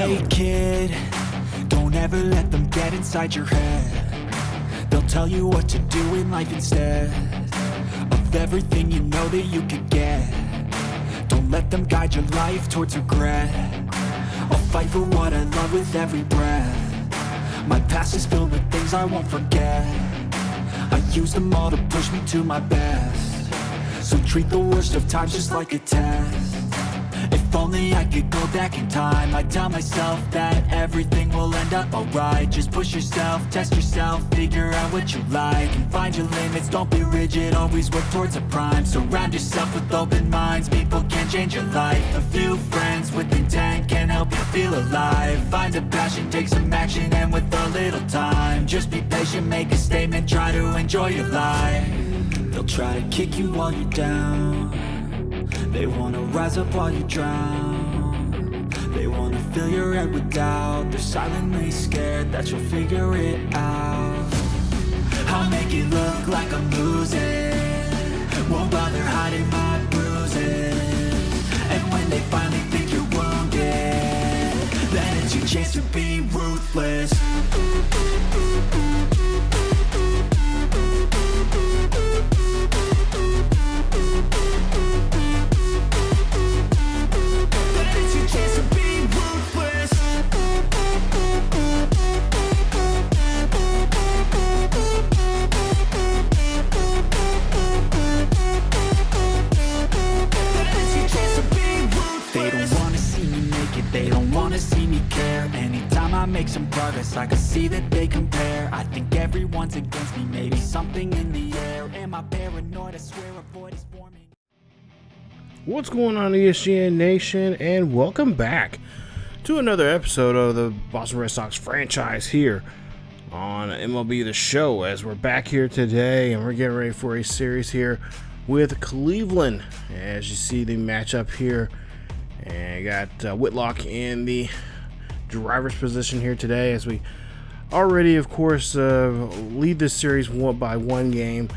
Hey kid, don't ever let them get inside your head. They'll tell you what to do in life instead of everything you know that you could get. Don't let them guide your life towards regret. I'll fight for what I love with every breath. My past is filled with things I won't forget. I use them all to push me to my best. So treat the worst of times just like a test. If only I could go back in time, I'd tell myself that everything will end up alright. Just push yourself, test yourself, figure out what you like, and find your limits, don't be rigid, always work towards a prime. Surround yourself with open minds, people can change your life. A few friends with intent can help you feel alive. Find a passion, take some action, and with a little time, just be patient, make a statement, try to enjoy your life. They'll try to kick you while you're down. They wanna rise up while you drown. They wanna fill your head with doubt. They're silently scared that you'll figure it out. I'll make it look like I'm losing, won't bother hiding my bruises. And when they finally think you're wounded, then it's your chance to be ruthless. Make some progress, I can see that they compare. I think everyone's against me, maybe something in the air. Am I paranoid? I swear a void is forming. What's going on, ESGN Nation, and welcome back to another episode of the Boston Red Sox franchise here on MLB The Show, as we're back here today and we're getting ready for a series here with Cleveland. As you see the matchup here, and you got Whitlock in the driver's position here today, as we already, of course, lead this series by one game.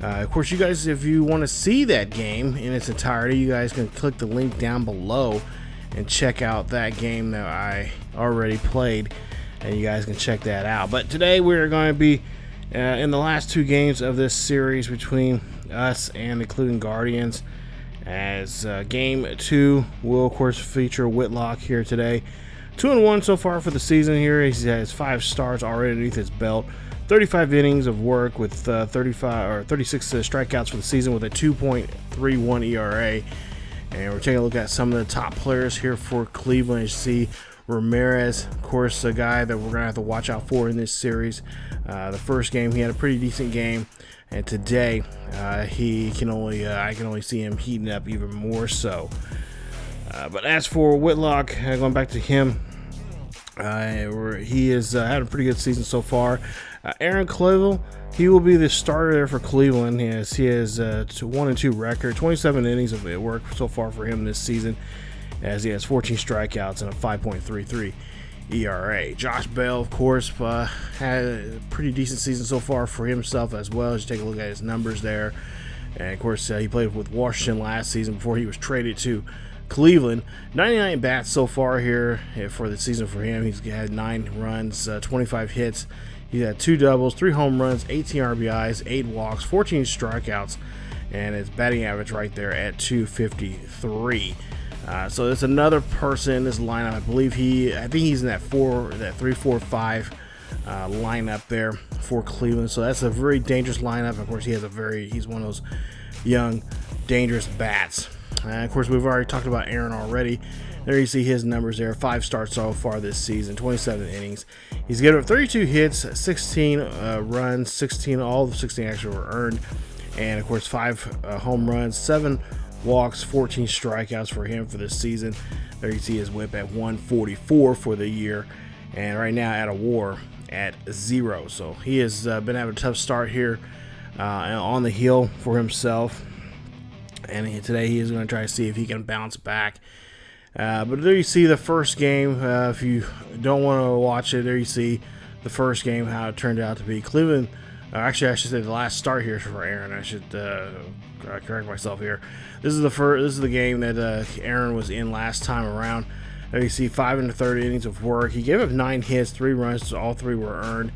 Of course, you guys, if you want to see that game in its entirety, you guys can click the link down below and check out that game that I already played, and you guys can check that out. But today we're going to be in the last two games of this series between us and the Cleveland Guardians, as game 2 will, of course, feature Whitlock here today. 2-1 so far for the season here. He has 5 starts already underneath his belt. 35 innings of work with 36 strikeouts for the season with a 2.31 ERA. And we're taking a look at some of the top players here for Cleveland. You see Ramirez, of course, a guy that we're going to have to watch out for in this series. The first game, he had a pretty decent game. And today, I can only see him heating up even more so. But as for Whitlock, going back to him, he has had a pretty good season so far. Aaron Civale, he will be the starter there for Cleveland. He has a 1-2 record, 27 innings of work so far for him this season, as he has 14 strikeouts and a 5.33 ERA. Josh Bell, of course, had a pretty decent season so far for himself as well. As you take a look at his numbers there, and of course, he played with Washington last season before he was traded to Cleveland. 99 bats so far here for the season for him. He's had 9 runs, 25 hits. He's had 2 doubles, 3 home runs, 18 RBIs, 8 walks, 14 strikeouts, and his batting average right there at 253. So it's another person in this lineup. I think he's in that 3-4-5 lineup there for Cleveland. So that's a very dangerous lineup. Of course, he's one of those young, dangerous bats. And of course, we've already talked about Aaron already. There you see his numbers there. 5 starts so far this season, 27 innings. He's given up 32 hits, 16 runs, all the 16 actually were earned. And of course, 5 home runs, 7 walks, 14 strikeouts for him for this season. There you see his whip at 144 for the year. And right now at a WAR at 0. So he has been having a tough start here on the hill for himself. And today he is going to try to see if he can bounce back. But there you see the first game. If you don't want to watch it, there you see the first game, how it turned out to be. Cleveland, actually I should say the last start here for Aaron. I should correct myself here. This is the game that Aaron was in last time around. There you see 5 1/3 innings of work. He gave up 9 hits, 3 runs, all 3 were earned,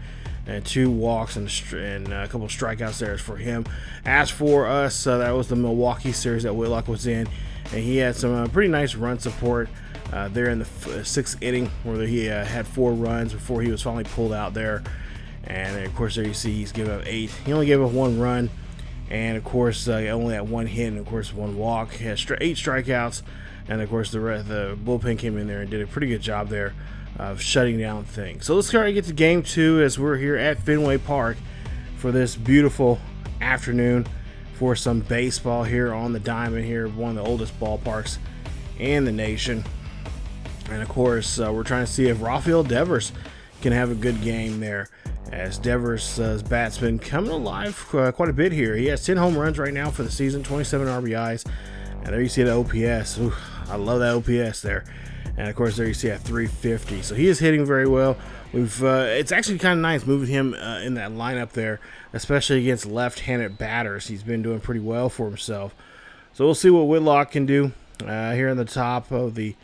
and 2 walks and a couple of strikeouts there for him. As for us, that was the Milwaukee series that Whitlock was in, and he had some pretty nice run support there in the 6th inning, where he had 4 runs before he was finally pulled out there. And of course, there you see he's given up 8. He only gave up 1 run, and of course, only had 1 hit, and of course 1 walk. He had 8 strikeouts. And of course, the bullpen came in there and did a pretty good job there of shutting down things. So let's try to get to game 2 as we're here at Fenway Park for this beautiful afternoon for some baseball here on the Diamond, here, one of the oldest ballparks in the nation. And of course, we're trying to see if Rafael Devers can have a good game there, as Devers' bat's been coming alive quite a bit here. He has 10 home runs right now for the season, 27 RBIs. And there you see the OPS. Ooh, I love that OPS there. And of course, there you see at 350. So he is hitting very well. It's actually kind of nice moving him in that lineup there, especially against left-handed batters. He's been doing pretty well for himself. So we'll see what Whitlock can do here in the top of the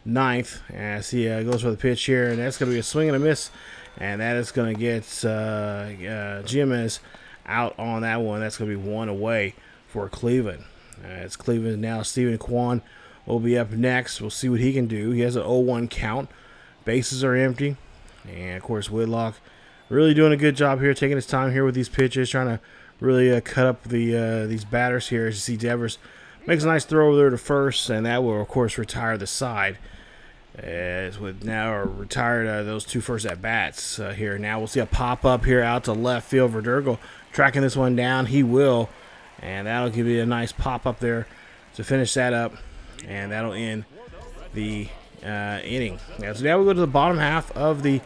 9th as he goes for the pitch here. And that's going to be a swing and a miss. And that is going to get Giamez out on that one. That's going to be 1 away for Cleveland. It's Cleveland now. Steven Kwan will be up next. We'll see what he can do. He has an 0-1 count. Bases are empty. And, of course, Whitlock really doing a good job here, taking his time here with these pitches, trying to really cut up these batters here. As you see, Devers makes a nice throw over there to first, and that will, of course, retire the side. As with now retired those 2 first at-bats here. Now we'll see a pop-up here out to left field. Verdugo tracking this one down. He will. And that'll give you a nice pop up there to finish that up. And that'll end the inning. So now we go to the bottom half of the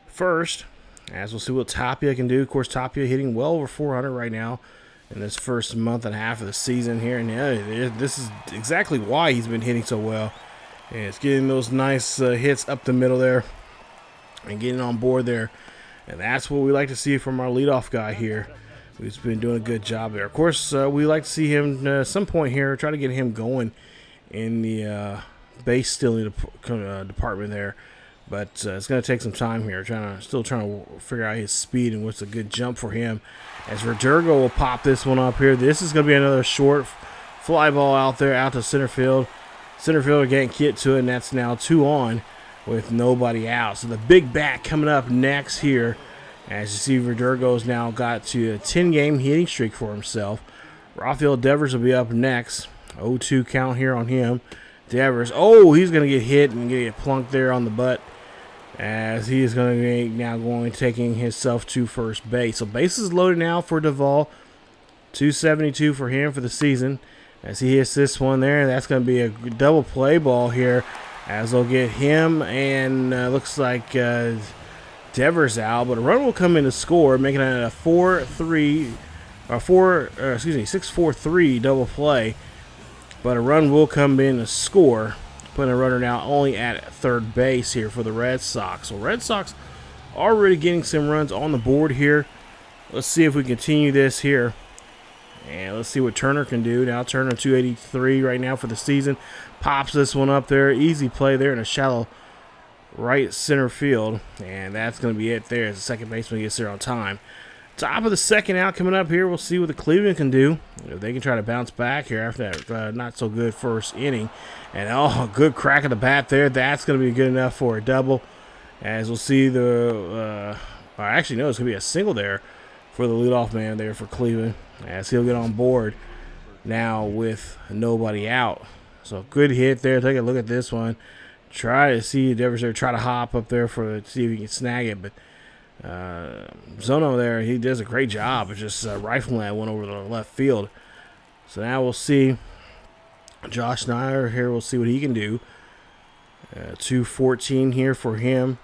first, as we'll see what Tapia can do. Of course, Tapia hitting well over 400 right now in this first month and a half of the season here. And this is exactly why he's been hitting so well. And it's getting those nice hits up the middle there and getting on board there. And that's what we like to see from our leadoff guy here. He's been doing a good job there. Of course, we like to see him at some point here, try to get him going in the base stealing department there. But it's going to take some time here. Still trying to figure out his speed and what's a good jump for him. As Verdugo will pop this one up here. This is going to be another short fly ball out there, out to center field. Center fielder can't get to it, and that's now 2 on with nobody out. So the big bat coming up next here. As you see, Verdugo's now got to a 10-game hitting streak for himself. Rafael Devers will be up next. 0-2 count here on him. Devers, he's going to get hit and get plunked there on the butt, as he is going to be now taking himself to first base. So bases loaded now for Duvall. 272 for him for the season. As he hits this one there, that's going to be a double play ball here, as they'll get him and looks like Devers out, but a run will come in to score, making it a 6-4-3 double play. But a run will come in to score, putting a runner now only at third base here for the Red Sox. So Red Sox already getting some runs on the board here. Let's see if we continue this here. And let's see what Turner can do. Now Turner 283 right now for the season. Pops this one up there. Easy play there in a shallow right center field, and that's going to be it there as the second baseman gets there on time. Top of the second out coming up here. We'll see what the Cleveland can do. If they can try to bounce back here after that not so good first inning. And a good crack of the bat there. That's going to be good enough for a double. As we'll see it's going to be a single there for the leadoff man there for Cleveland, as he'll get on board now with nobody out. So good hit there. Take a look at this one. Try to see Devers there, try to hop up there to see if he can snag it, but Zono there, he does a great job of just rifling that one over the left field. So now we'll see Josh Snyder here. We'll see what he can do. 214 here for him.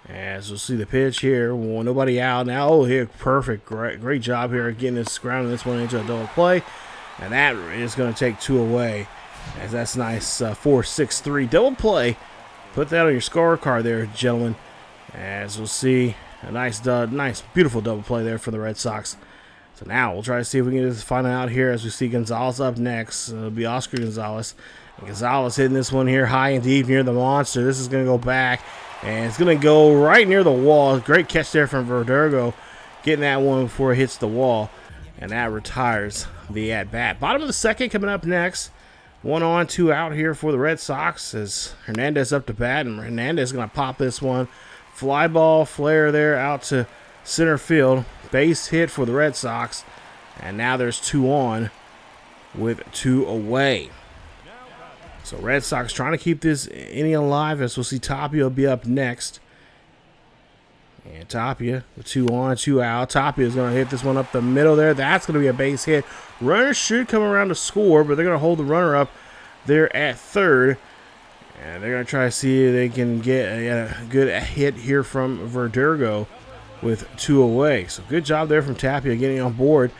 As we'll see the pitch here. Nobody out now. Here, perfect. Great job here getting this, grounding this one into a double play. And that is going to take 2 away. As that's nice 4-6-3 double play. Put that on your scorecard there, gentlemen. As we'll see a nice, beautiful double play there for the Red Sox. So now we'll try to see if we can get this final out here as we see Gonzalez up next. It'll be Oscar Gonzalez. And Gonzalez hitting this one here high and deep near the monster. This is going to go back, and it's going to go right near the wall. Great catch there from Verdugo, getting that one before it hits the wall, and that retires the at-bat. Bottom of the second coming up next. 1 on, 2 out here for the Red Sox as Hernandez up to bat, and Hernandez is going to pop this one. Fly ball flare there out to center field. Base hit for the Red Sox, and now there's 2 on with 2 away. So Red Sox trying to keep this inning alive, as we'll see Tapia will be up next. And Tapia with 2 on, 2 out. Tapia is going to hit this one up the middle there. That's going to be a base hit. Runners should come around to score, but they're going to hold the runner up there at third. And they're going to try to see if they can get a good hit here from Verdugo with 2 away. So good job there from Tapia getting on board.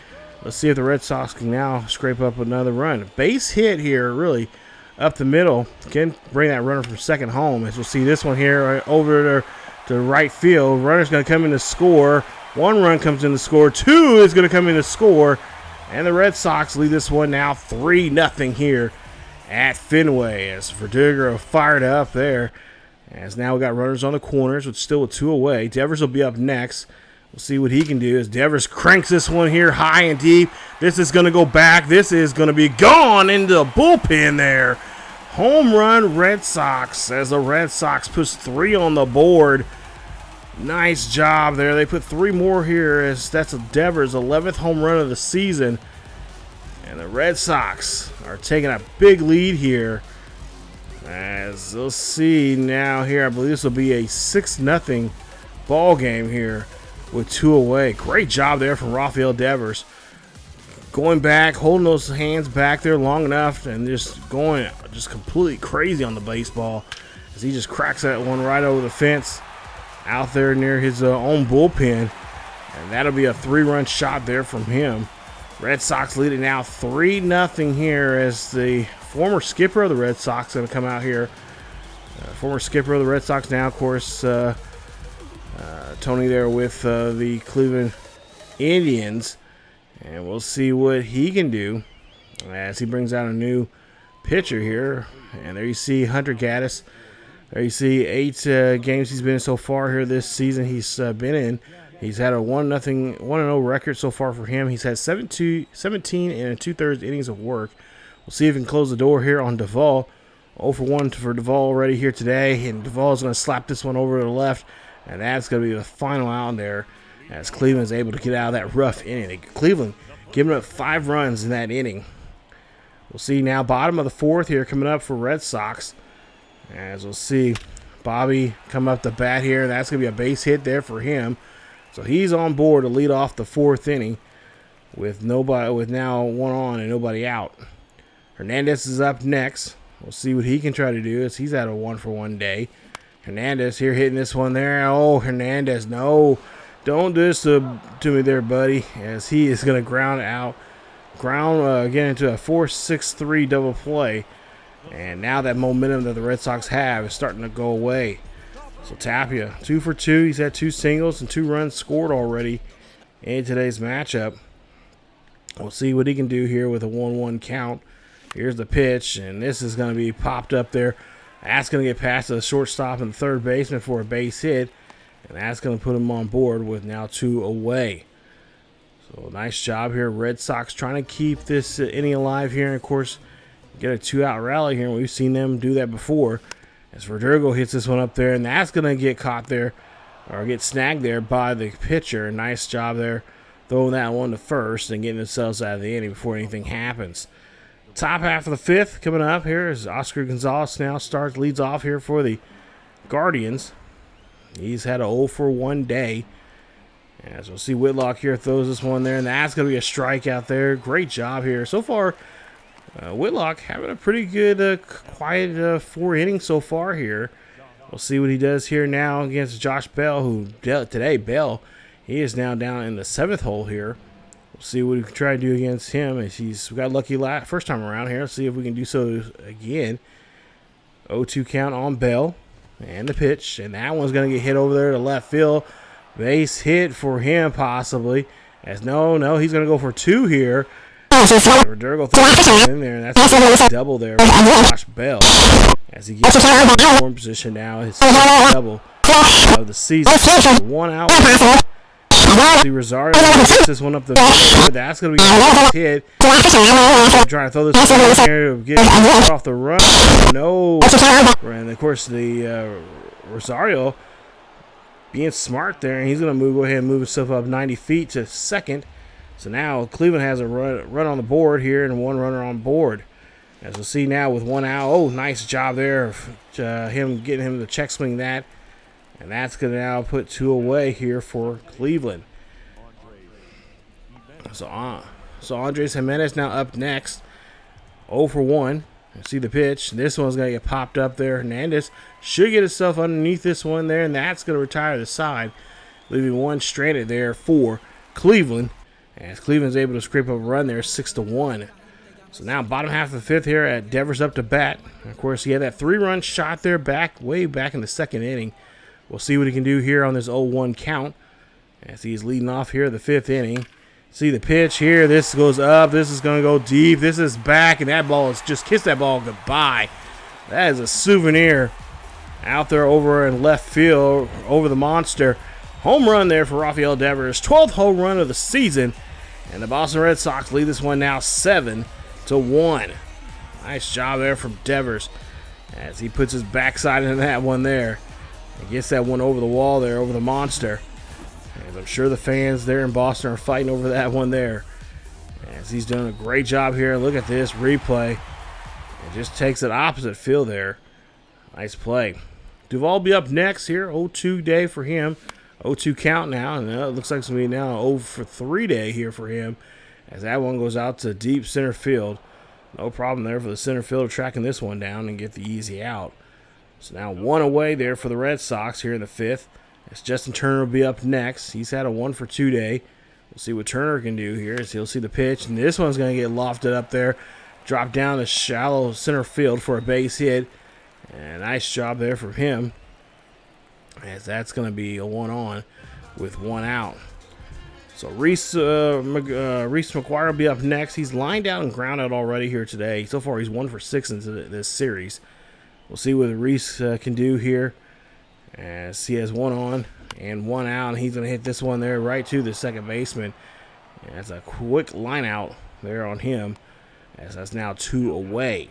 Let's see if the Red Sox can now scrape up another run. Base hit here, really, up the middle. Can bring that runner from second home. As we'll see this one here right over there to right field. Runner's going to come in to score. 1 run comes in to score. 2 is going to come in to score. And the Red Sox lead this one now 3-0 here at Fenway, as Verdugo fired up there. As now we got runners on the corners with still with 2 away. Devers will be up next. We'll see what he can do as Devers cranks this one here high and deep. This is going to go back. This is going to be gone into the bullpen there. Home run Red Sox as the Red Sox puts 3 on the board. Nice job there. They put 3 more here as that's Devers' 11th home run of the season. And the Red Sox are taking a big lead here. As we'll see now here, I believe this will be a 6-0 ball game here with 2 away. Great job there from Rafael Devers. Going back, holding those hands back there long enough, and just going just completely crazy on the baseball as he just cracks that one right over the fence out there near his own bullpen. And that'll be a 3-run shot there from him. Red Sox leading now 3-0 here as the former skipper of the Red Sox going to come out here. Former skipper of the Red Sox now, of course, Tony there with the Cleveland Indians. And we'll see what he can do as he brings out a new pitcher here. And there you see Hunter Gaddis. There you see 8 games he's been in so far here this season he's been in. He's had a 1-0 record so far for him. He's had 17 and 2/3 innings of work. We'll see if he can close the door here on Duvall. 0 for 1 for Duvall already here today. And Duvall's going to slap this one over to the left. And that's going to be the final out there as Cleveland's able to get out of that rough inning. Cleveland giving up 5 runs in that inning. We'll see now bottom of the 4th here coming up for Red Sox. As we'll see Bobby come up the bat here. That's going to be a base hit there for him. So he's on board to lead off the 4th inning with now 1 on and nobody out. Hernandez is up next. We'll see what he can try to do as he's had a 1-for-1 day. Hernandez here hitting this one there. Oh, Hernandez, no. Don't do this to me there, buddy, as he is going to ground again into a 4-6-3 double play. And now that momentum that the Red Sox have is starting to go away. So Tapia, 2 for 2. He's had 2 singles and 2 runs scored already in today's matchup. We'll see what he can do here with a 1-1 count. Here's the pitch, and this is going to be popped up there. That's going to get past the shortstop and third baseman for a base hit. And that's going to put him on board with now 2 away. So nice job here. Red Sox trying to keep this inning alive here. And, of course, get a 2-out rally here. We've seen them do that before. As Verdugo hits this one up there. And that's going to get caught there or get snagged there by the pitcher. Nice job there throwing that one to first and getting themselves out of the inning before anything happens. Top half of the 5th coming up here is Oscar Gonzalez now leads off here for the Guardians. He's had a 0-for-1 day. As we'll see, Whitlock here throws this one there, and that's going to be a strikeout there. Great job here. So far, Whitlock having a pretty good, quiet 4 innings so far here. We'll see what he does here now against Josh Bell, who today, Bell, he is now down in the 7th hole here. We'll see what we can try to do against him. As we got lucky first time around here. Let's see if we can do so again. 0-2 count on Bell. And the pitch, and that one's going to get hit over there to left field. Base hit for him, possibly. As no, he's going to go for 2 here. Verdugo throws in there, and that's a double there for Josh Bell. As he gets in form position now, his double of the season. 1 out. See Rosario gets this one up the field. That's going to be a hit. Trying to throw this one in here to get off the run. No. And of course, the Rosario being smart there, and he's going to go ahead and move himself up 90 feet to second. So now Cleveland has a run on the board here and one runner on board. As we'll see now with 1 out. Oh, nice job there of him getting him to check swing that. And that's going to now put 2 away here for Cleveland. So Andres Jimenez now up next. 0 for 1. See the pitch. This one's going to get popped up there. Hernandez should get himself underneath this one there, and that's going to retire the side, leaving one stranded there for Cleveland. As Cleveland's able to scrape up a run there, 6-1. So now bottom half of the 5th here at Devers up to bat. And of course, he had that 3-run shot there way back in the 2nd inning. We'll see what he can do here on this 0-1 count as he's leading off here the 5th inning. See the pitch here. This goes up. This is going to go deep. This is back, and that ball is just kissed that ball goodbye. That is a souvenir out there over in left field over the monster. Home run there for Rafael Devers. 12th home run of the season. And the Boston Red Sox lead this one now 7-1. Nice job there from Devers as he puts his backside into that one there. He gets that one over the wall there, over the monster. As I'm sure the fans there in Boston are fighting over that one there. As he's done a great job here. Look at this replay. It just takes it opposite field there. Nice play. Duvall will be up next here. 0-2 day for him. 0-2 count now. And it looks like it's going to be now 0 for 3 day here for him. As that one goes out to deep center field. No problem there for the center fielder tracking this one down and get the easy out. So now 1 away there for the Red Sox here in the 5th. As Justin Turner will be up next. He's had a 1 for 2 day. We'll see what Turner can do here as he'll see the pitch. And this one's going to get lofted up there. Drop down to shallow center field for a base hit. And nice job there from him. As that's going to be a 1 on with 1 out. So Reese McGuire will be up next. He's lined out and ground out already here today. So far he's 1 for 6 into this series. We'll see what Reese can do here. As he has 1 on and 1 out. And he's going to hit this one there right to the second baseman. And that's a quick line out there on him. As that's now 2 away.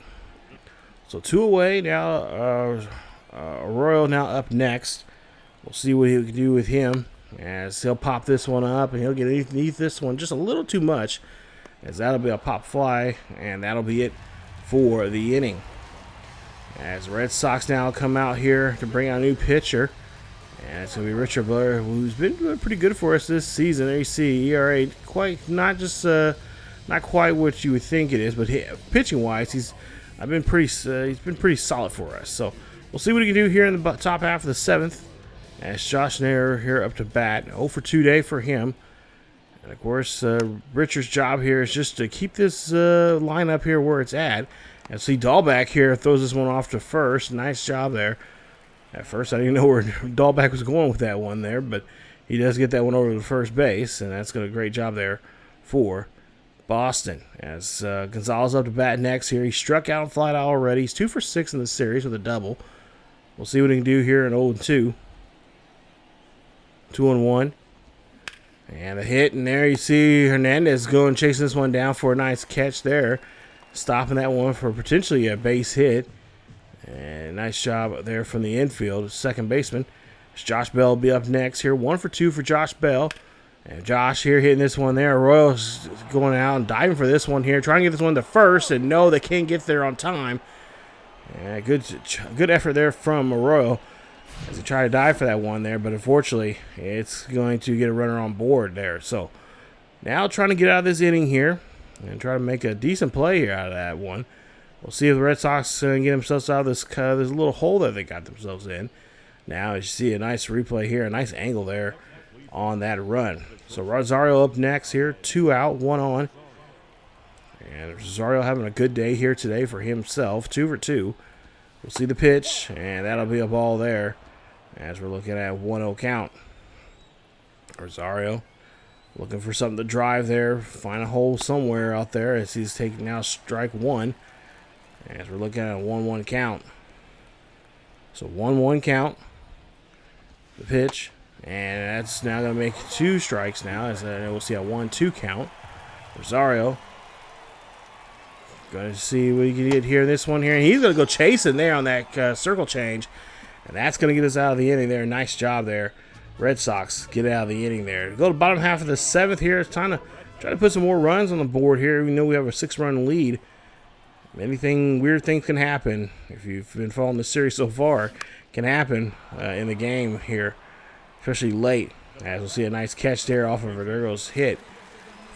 So 2 away now. Arroyo now up next. We'll see what he can do with him. As he'll pop this one up, and he'll get underneath this one just a little too much, as that'll be a pop fly, and that'll be it for the inning. As the Red Sox now come out here to bring out a new pitcher, and it's going to be Richard Blair, who's been doing pretty good for us this season. There you see ERA not quite what you would think it is, but pitching wise, he's been pretty solid for us. So we'll see what he can do here in the top half of the 7th. As Josh Nair here up to bat. 0 for 2 day for him. And of course, Richard's job here is just to keep this lineup here where it's at. And see Dahlback here throws this one off to first. Nice job there. At first, I didn't know where Dahlback was going with that one there, but he does get that one over to first base, and that's got a great job there for Boston. As Gonzalez up to bat next here. He struck out and flied out already. He's 2 for 6 in the series with a double. We'll see what he can do here in 0-2. 2-1. And a hit, and there you see Hernandez going chasing this one down for a nice catch there. Stopping that one for potentially a base hit. And nice job there from the infield. Second baseman. Josh Bell will be up next here. 1 for 2 for Josh Bell. And Josh here hitting this one there. Royals going out and diving for this one here. Trying to get this one to first, and no, they can't get there on time. And good effort there from Arroyo as he tried to dive for that one there, but unfortunately, it's going to get a runner on board there. So now trying to get out of this inning here and try to make a decent play here out of that one. We'll see if the Red Sox can get themselves out of this little hole that they got themselves in. Now, as you see, a nice replay here, a nice angle there on that run. So Rosario up next here, 2 out, 1 on. And Rosario having a good day here today for himself, 2 for 2. We'll see the pitch, and that'll be a ball there as we're looking at 1-0 count. Rosario Looking for something to drive there, find a hole somewhere out there as he's taking now strike one. As we're looking at a 1-1 count. So 1-1 count. The pitch. And that's now going to make 2 strikes now. As we'll see a 1-2 count. Rosario. Going to see what he can get here in this one here. And he's going to go chasing there on that circle change. And that's going to get us out of the inning there. Nice job there. Red Sox get out of the inning there. Go to the bottom half of the 7th here. It's time to try to put some more runs on the board here. We know we have a 6-run lead. Anything, weird things can happen. If you've been following the series so far, can happen in the game here, especially late. As we'll see a nice catch there off of Verdugo's hit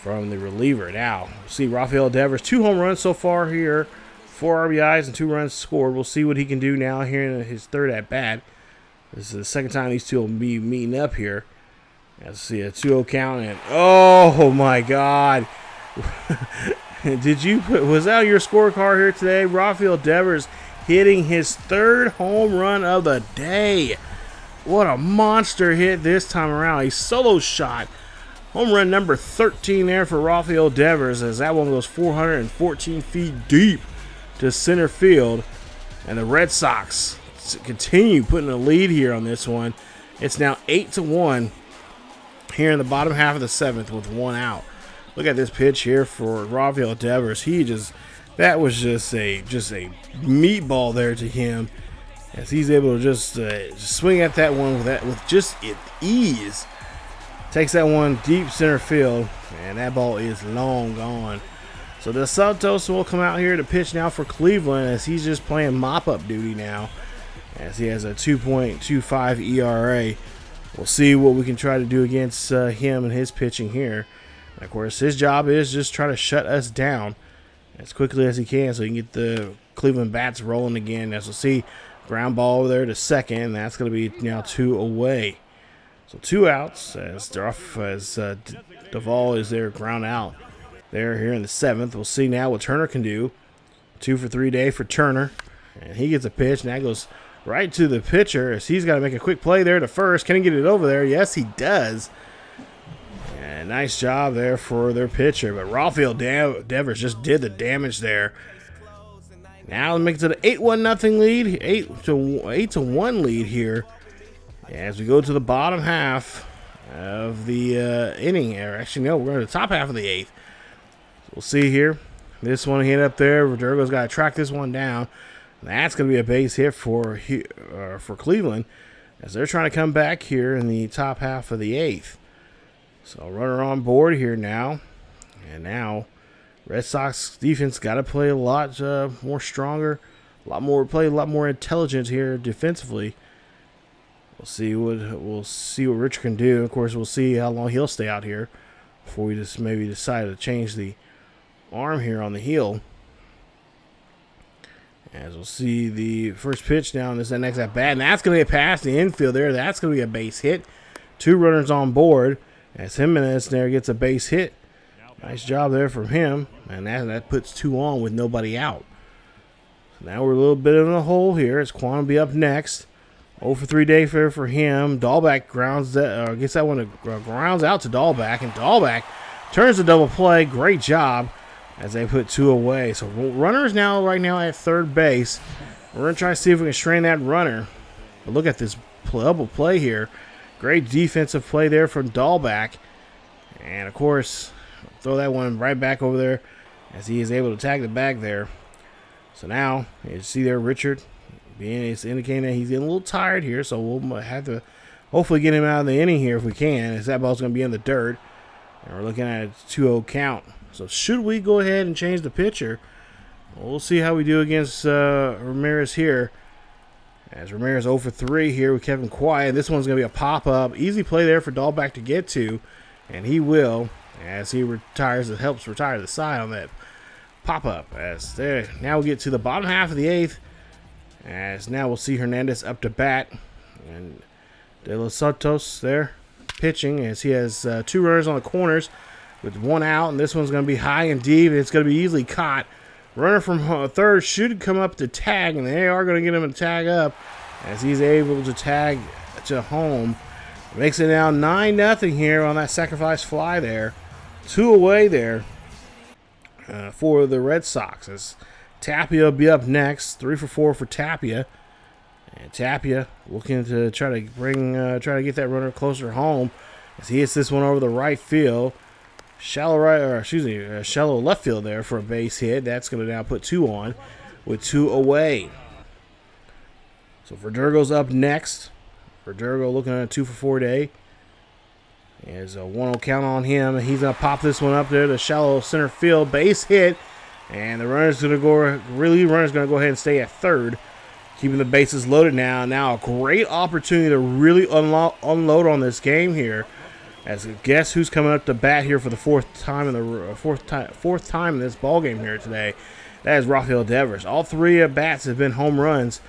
from the reliever. Now, we'll see Rafael Devers, 2 home runs so far here, 4 RBIs and 2 runs scored. We'll see what he can do now here in his 3rd at-bat. This is the 2nd time these two will be meeting up here. Let's see a 2-0 count, and oh my God. Was that your scorecard here today? Rafael Devers hitting his 3rd home run of the day. What a monster hit this time around. A solo shot. Home run number 13 there for Rafael Devers, as that one goes 414 feet deep to center field. And the Red Sox continue putting a lead here on this one. It's now 8-1 here in the bottom half of the 7th with 1 out. Look at this pitch here for Rafael Devers. That was just a meatball there to him, as he's able to just swing at that one with just ease. Takes that one deep center field, and that ball is long gone. So Dos Santos will come out here to pitch now for Cleveland, as he's just playing mop-up duty now, as he has a 2.25 ERA. We'll see what we can try to do against him and his pitching here. And of course, his job is just try to shut us down as quickly as he can so he can get the Cleveland bats rolling again. As we'll see, ground ball over there to second. That's going to be now 2 away. So 2 outs as Duvall is there, ground out there here in the 7th. We'll see now what Turner can do. 2 for 3 day for Turner. And he gets a pitch, and that goes right to the pitcher as he's got to make a quick play there to first. Can he get it over there? Yes, he does. And nice job there for their pitcher. But Rafael Devers just did the damage there. Now let's make it to the 8-1 lead. 8-1 lead here. As we go to the bottom half of the inning. Actually, no, we're going to the top half of the 8th. So we'll see here. This one hit up there. Verdugo's got to track this one down. That's going to be a base hit for Cleveland, as they're trying to come back here in the top half of the 8th. So runner on board here now. And now Red Sox defense got to play a lot more stronger, a lot more intelligent here defensively. We'll see what Richard can do. Of course, we'll see how long he'll stay out here before we just maybe decide to change the arm here on the heel. As we'll see the first pitch now in this next at bat, and that's going to get past the infield there. That's going to be a base hit. 2 runners on board as Jimenez there gets a base hit. Nice job there from him, and that puts 2 on with nobody out. So now we're a little bit in a hole here. As Quantill be up next. 0 for 3 day fair for him. Dahlback gets that one grounds out to Dahlback, and Dahlback turns the double play. Great job as they put 2 away. So runners right now at third base. We're going to try to see if we can strain that runner. But look at this double play here. Great defensive play there from Dahlback. And, of course, throw that one right back over there as he is able to tag the bag there. So now, you see there Richard. It's indicating that he's getting a little tired here, so we'll have to hopefully get him out of the inning here if we can, as that ball's going to be in the dirt. And we're looking at a 2-0 count. So should we go ahead and change the pitcher? We'll see how we do against Ramirez here. As Ramirez 0 for 3 here with Kevin Quiet. This one's going to be a pop-up. Easy play there for Dahlback to get to, and he will, as he helps retire the side on that pop-up. As there, now we get to the bottom half of the 8th. As now we'll see Hernandez up to bat, and De Los Santos there pitching as he has 2 runners on the corners with 1 out, and this one's going to be high and deep, and it's going to be easily caught. Runner from third should come up to tag, and they are going to get him to tag up as he's able to tag to home. Makes it now 9-0 here on that sacrifice fly there. 2 away there for the Red Sox. As Tapia will be up next. 3 for 4 for Tapia. And Tapia looking to try to get that runner closer home as he hits this one over the right field. Shallow left field there for a base hit. That's going to now put 2 on with 2 away. So Verdugo's up next. Verdugo looking at a 2 for 4 day. There's a 1-0 count on him. He's going to pop this one up there to shallow center field. Base hit. And the runner's going to go ahead and stay at third. Keeping the bases loaded now. Now a great opportunity to really unload on this game here. As guess who's coming up to bat here for the fourth time in this ball game here today. That is Rafael Devers. All 3 at bats have been home runs.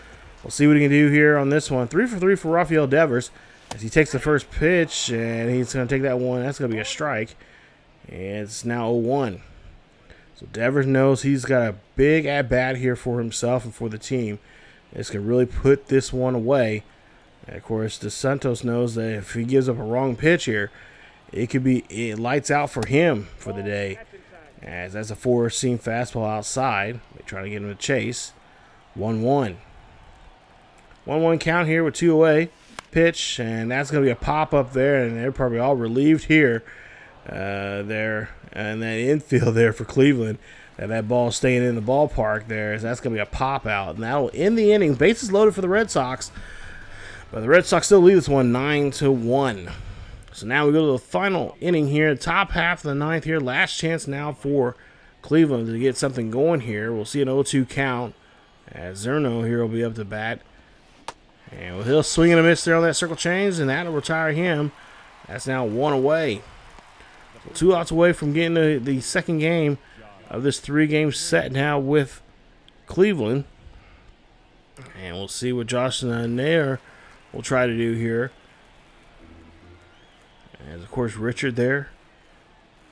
We'll see what he can do here on this one. 3 for 3 for Rafael Devers as he takes the first pitch, and he's going to take that one. That's going to be a strike. And it's now 0-1. So Devers knows he's got a big at-bat here for himself and for the team. This can really put this one away. And of course, Dos Santos knows that if he gives up a wrong pitch here, it lights out for him for the day. As that's a 4-seam fastball outside. They try to get him to chase. 1-1. 1-1 count here with 2 away. Pitch, and that's going to be a pop up there, and they're probably all relieved here. There and that infield there for Cleveland. That ball staying in the ballpark there. As that's going to be a pop out, and that'll end the inning. Bases loaded for the Red Sox, but the Red Sox still lead this one 9-1. So now we go to the final inning here, top half of the 9th here. Last chance now for Cleveland to get something going here. We'll see an 0-2 count as Zerno here will be up to bat. And he'll swing and a miss there on that circle change, and that'll retire him. That's now 1 away. So 2 outs away from getting the second game of this 3-game set now with Cleveland. And we'll see what Josh Nair will try to do here. As, of course, Richard there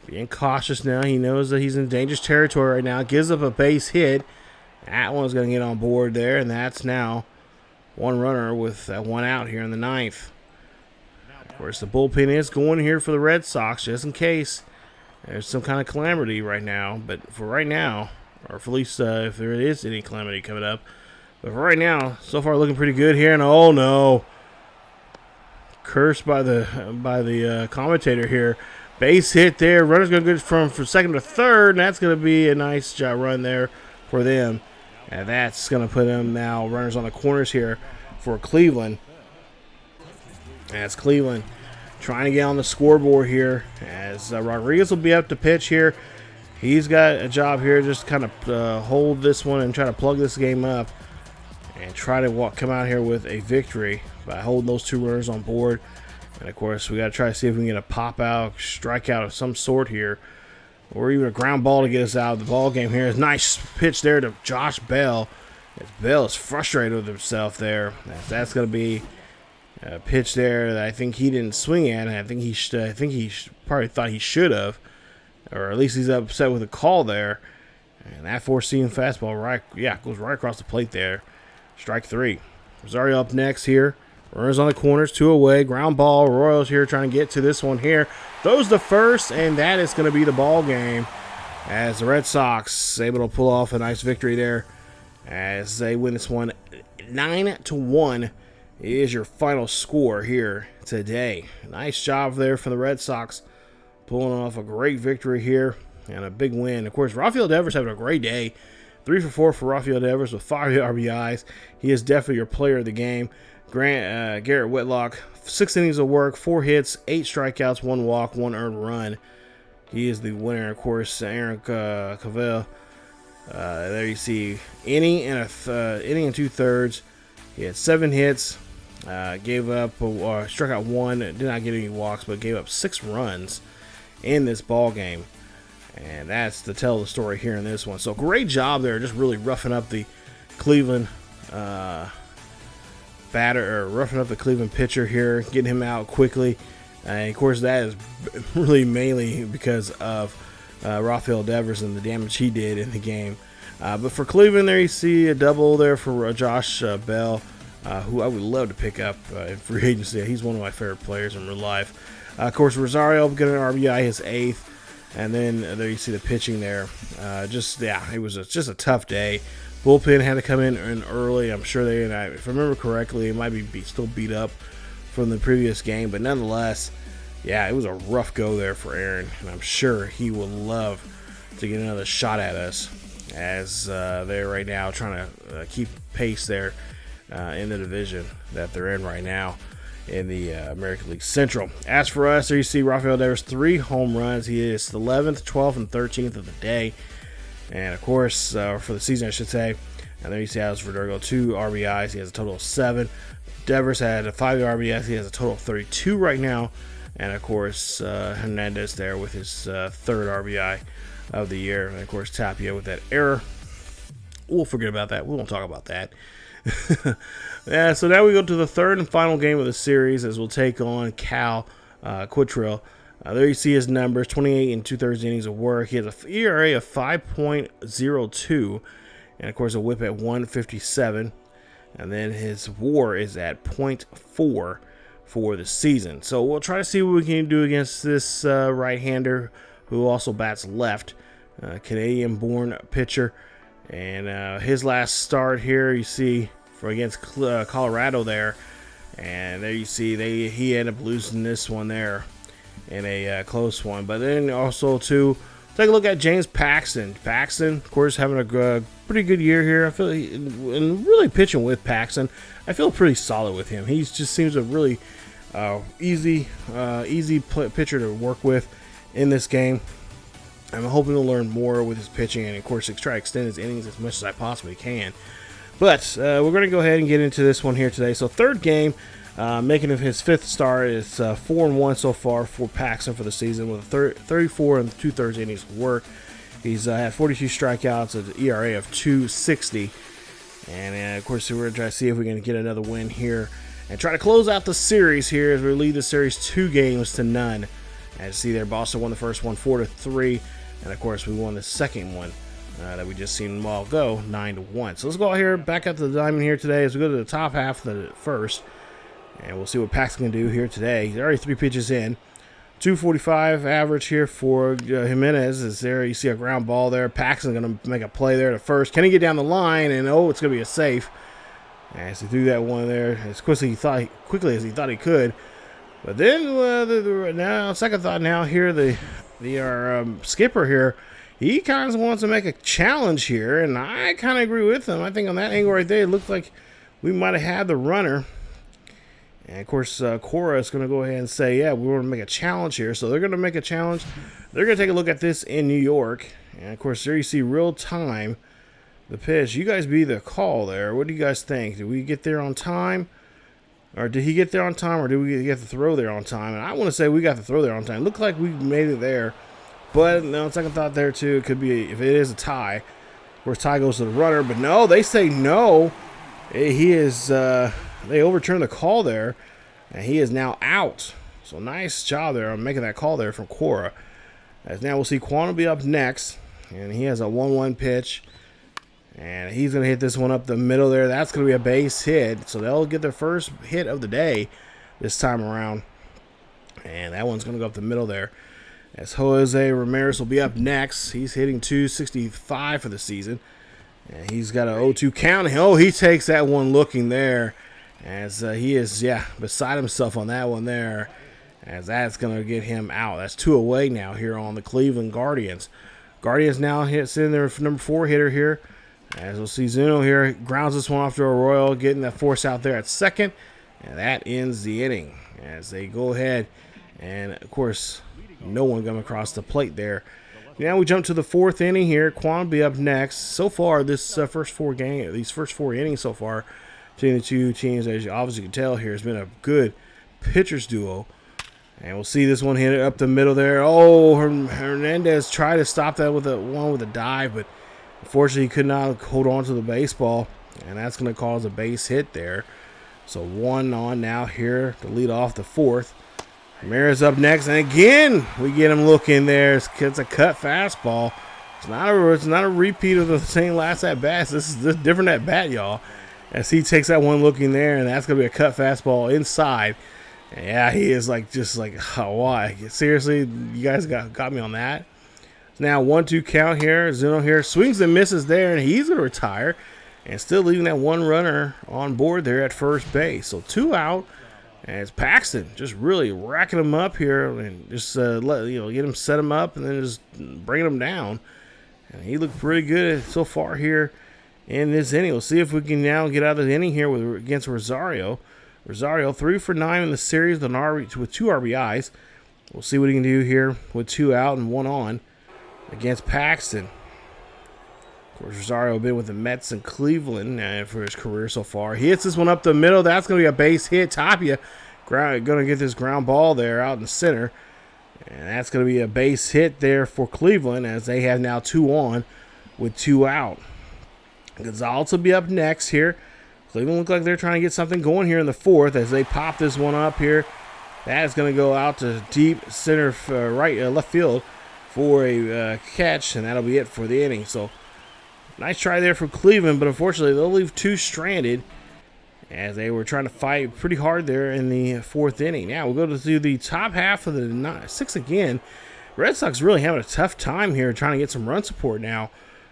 being cautious now. He knows that he's in dangerous territory right now. Gives up a base hit. That one's going to get on board there, and that's now 1 runner with that 1 out here in the 9th. Of course, the bullpen is going here for the Red Sox just in case there's some kind of calamity right now. But for right now, or for at least if there is any calamity coming up. But for right now, so far looking pretty good here. And oh no, cursed by the commentator here. Base hit there. Runner's going to go from second to third, and that's going to be a nice job run there for them. And that's going to put them now runners on the corners here for Cleveland. As Cleveland trying to get on the scoreboard here. As Rodriguez will be up to pitch here. He's got a job here just kind of hold this one and try to plug this game up. And try to come out here with a victory by holding those 2 runners on board. And, of course, we got to try to see if we can get a pop-out, strikeout of some sort here. Or even a ground ball to get us out of the ball game here. It's a nice pitch there to Josh Bell. As Bell is frustrated with himself there. That's going to be a pitch there that I think he didn't swing at. And I think he probably thought he should have. Or at least he's upset with the call there. And that 4-seam fastball goes right across the plate there. Strike 3. Rosario up next here. Runners on the corners, 2 away. Ground ball. Royals here trying to get to this one here. Throws the first, and that is going to be the ball game. As the Red Sox able to pull off a nice victory there. As they win this one 9-1 is your final score here today. Nice job there for the Red Sox. Pulling off a great victory here and a big win. Of course, Rafael Devers having a great day. 3 for 4 for Rafael Devers with 5 RBIs. He is definitely your player of the game. Garrett Whitlock, 6 innings of work, 4 hits, 8 strikeouts, 1 walk, 1 earned run. He is the winner. Of course, Aaron Civale. There you see inning and 2/3. He had 7 hits, gave up, struck out 1, did not get any walks, but gave up 6 runs in this ball game. And that's to tell the story here in this one. So great job there, just really roughing up the Cleveland roughing up the Cleveland pitcher here, getting him out quickly. And of course, that is really mainly because of Rafael Devers and the damage he did in the game. But for Cleveland, there you see a double there for Josh Bell. who I would love to pick up in free agency. He's one of my favorite players in real life. Of course, Rosario getting an RBI, his 8th. And then there you see the pitching there. It was just a tough day. Bullpen had to come in early. I'm sure if I remember correctly, it might be still beat up from the previous game. But nonetheless, it was a rough go there for Aaron. And I'm sure he will love to get another shot at us as they're right now trying to keep pace there in the division that they're in right now in the American League Central. As for us, there you see Rafael Devers, 3 home runs. He is the 11th, 12th, and 13th of the day. And, of course, for the season, I should say. And there you see Alex Verdugo, 2 RBIs. He has a total of 7. Devers had 5 RBIs. He has a total of 32 right now. And, of course, Hernandez there with his 3rd RBI of the year. And, of course, Tapia with that error. We'll forget about that. We won't talk about that. So now we go to the 3rd and final game of the series as we'll take on Cal Quantill. There you see his numbers, 28 and 2/3 innings of work. He has an ERA of 5.02 and, of course, a whip at 157. And then his WAR is at 0.4 for the season. So we'll try to see what we can do against this right-hander who also bats left, Canadian-born pitcher. And his last start here, you see, for against Colorado there. And there you see he ended up losing this one there in a close one. But then also, too, take a look at James Paxton. Paxton, of course, having a pretty good year here. I feel and really pitching with Paxton. I feel pretty solid with him. He just seems a really easy pitcher to work with in this game. I'm hoping to learn more with his pitching and, of course, try to extend his innings as much as I possibly can. But we're going to go ahead and get into this one here today. So 3rd game, making of his 5th start, is 4-1 so far for Paxton for the season with 34 and 2/3 innings of work. He's had 42 strikeouts, an ERA of 2.60. And, of course, we're going to try to see if we can get another win here and try to close out the series here as we lead the series 2-0. As you see there, Boston won the first one 4-3. And, of course, we won the second one that we just seen a while ago, 9-1. So let's go out here, back up to the diamond here today as we go to the top half of the first. And we'll see what Paxton can do here today. He's already 3 pitches in. 245 average here for Jimenez is there. You see a ground ball there. Paxton's going to make a play there to first. Can he get down the line? And, it's going to be a safe. As he threw that one there as quickly as he thought he could. But then, now, second thought now here, our skipper here, he kind of wants to make a challenge here, and I kind of agree with him. I think on that angle right there, it looked like we might have had the runner. And, of course, Cora is going to go ahead and say, we want to make a challenge here. So they're going to make a challenge. They're going to take a look at this in New York. And, of course, there you see real time, the pitch. You guys be the call there. What do you guys think? Did we get there on time? Or did he get there on time, or did we get the throw there on time? And I want to say we got the throw there on time. It looked like we made it there. But, no, second thought there, too. It could be, if it is a tie, of course, tie goes to the runner. But, no, they say no. He is, they overturned the call there, and he is now out. So, nice job there on making that call there from Cora. As now we'll see Quantill be up next, and he has a 1-1 pitch. And he's going to hit this one up the middle there. That's going to be a base hit. So they'll get their first hit of the day this time around. And that one's going to go up the middle there. As Jose Ramirez will be up next. He's hitting 265 for the season. And he's got an 0-2 count. He takes that one looking there. As he is, beside himself on that one there. As that's going to get him out. That's 2 away now here on the Cleveland Guardians. Guardians now sitting there for number 4 hitter here. As we'll see, Zuno here grounds this one off to Arroyo, getting that force out there at second. And that ends the inning as they go ahead. And, of course, no one coming across the plate there. Now we jump to the 4th inning here. Quan be up next. So far, these first 4 innings so far between the two teams, as you obviously can tell here, has been a good pitchers duo. And we'll see this one hit up the middle there. Hernandez tried to stop that with a dive, but unfortunately, he could not hold on to the baseball, and that's going to cause a base hit there. So 1 on now here to lead off the 4th. Ramirez up next, and again we get him looking there. It's a cut fastball. It's not a repeat of the same last at bat. This is different at bat, y'all. as he takes that one looking there, and that's going to be a cut fastball inside. And yeah, he is just like, oh, why? Seriously, you guys got me on that. Now 1-2 count here. Zeno here swings and misses there, and he's going to retire, and still leaving that one runner on board there at first base. So 2 out, and it's Paxton just really racking him up here, and just get him, set him up, and then just bringing him down. And he looked pretty good so far here in this inning. We'll see if we can now get out of the inning here against Rosario. Rosario 3 for 9 in the series with 2 RBIs. We'll see what he can do here with 2 out and 1 on against Paxton. Of course, Rosario been with the Mets and Cleveland for his career so far. He hits this one up the middle. That's going to be a base hit. Tapia going to get this ground ball there out in the center. And that's going to be a base hit there for Cleveland, as they have now 2 on with 2 out. Gonzalez will be up next here. Cleveland look like they're trying to get something going here in the 4th as they pop this one up here. That is going to go out to deep center left field for a catch, and that'll be it for the inning. So nice try there for Cleveland, but unfortunately they'll leave 2 stranded as they were trying to fight pretty hard there in the 4th inning. Now we'll go to the top half of the 6th again. Red Sox really having a tough time here trying to get some run support now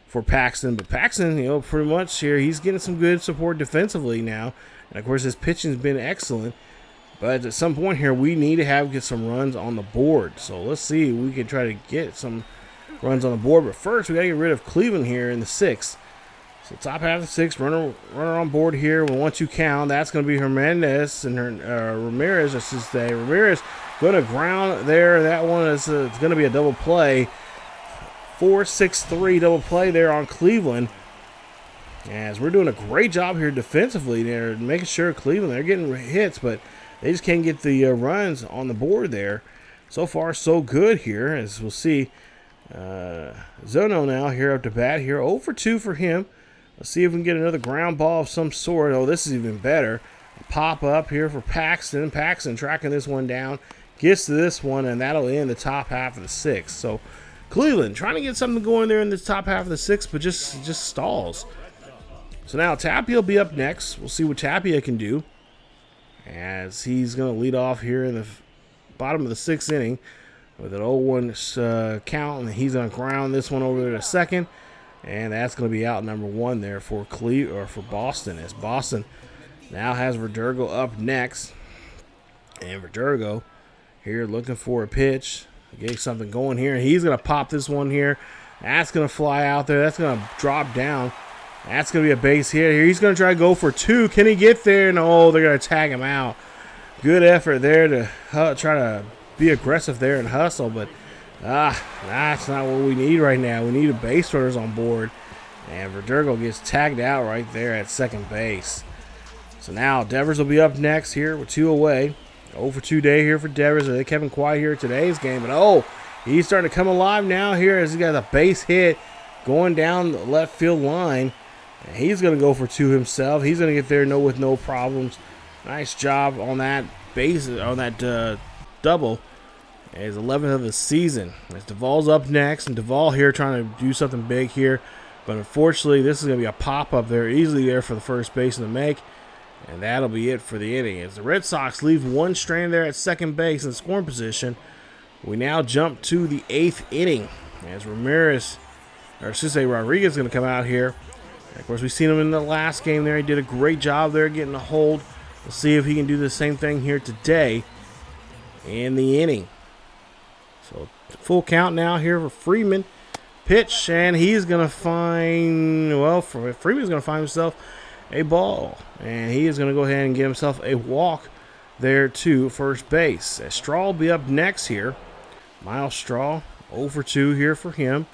for Paxton. But Paxton, pretty much here, he's getting some good support defensively now. And, of course, his pitching's been excellent. But at some point here, we need to get some runs on the board. So let's see if we can try to get some runs on the board. But first, we got to get rid of Cleveland here in the 6th. So top half of the 6th, runner on board here with 1-2 count. That's going to be Hernandez and Ramirez. I should say Ramirez going to ground there. That one is it's going to be a double play. 4-6-3 double play there on Cleveland. As we're doing a great job here defensively there, making sure Cleveland, they're getting hits, but they just can't get the runs on the board there. So far, so good here, as we'll see. Zono now here up to bat here. 0 for 2 for him. Let's see if we can get another ground ball of some sort. Oh, this is even better. Pop up here for Paxton. Paxton tracking this one down. Gets to this one, and that'll end the top half of the 6th. So Cleveland trying to get something going there in the top half of the 6th, but just stalls. So now Tapia will be up next. We'll see what Tapia can do, as he's going to lead off here in the bottom of the 6th inning with an 0-1 count, and he's going to ground this one over to second. And that's going to be out number 1 there for Boston, as Boston now has Verdugo up next. And Verdugo here looking for a pitch. Get something going here. He's going to pop this one here. That's going to fly out there. That's going to drop down. That's going to be a base hit here. He's going to try to go for 2. Can he get there? No, they're going to tag him out. Good effort there to try to be aggressive there and hustle, but that's not what we need right now. We need a base runners on board. And Verdugo gets tagged out right there at second base. So now Devers will be up next here with 2 away. 0 for 2 day here for Devers. They kept him quiet here today's game. But he's starting to come alive now here as he got a base hit going down the left field line. And he's going to go for 2 himself. He's going to get there with no problems. Nice job on that base, on that double. His 11th of the season. As Duvall's up next, and Duvall here trying to do something big here. But unfortunately, this is going to be a pop-up there, easily there for the first baseman to make. And that'll be it for the inning. As the Red Sox leave 1 strand there at second base in scoring position, we now jump to the 8th inning. As Rodriguez is going to come out here. And of course, we've seen him in the last game there. He did a great job there getting a hold. We'll see if he can do the same thing here today in the inning. So full count now here for Freeman. Pitch, and he's going to find, Freeman's going to find himself a ball. And he is going to go ahead and get himself a walk there to first base. As Straw will be up next here. Miles Straw, 0 for 2 here for him.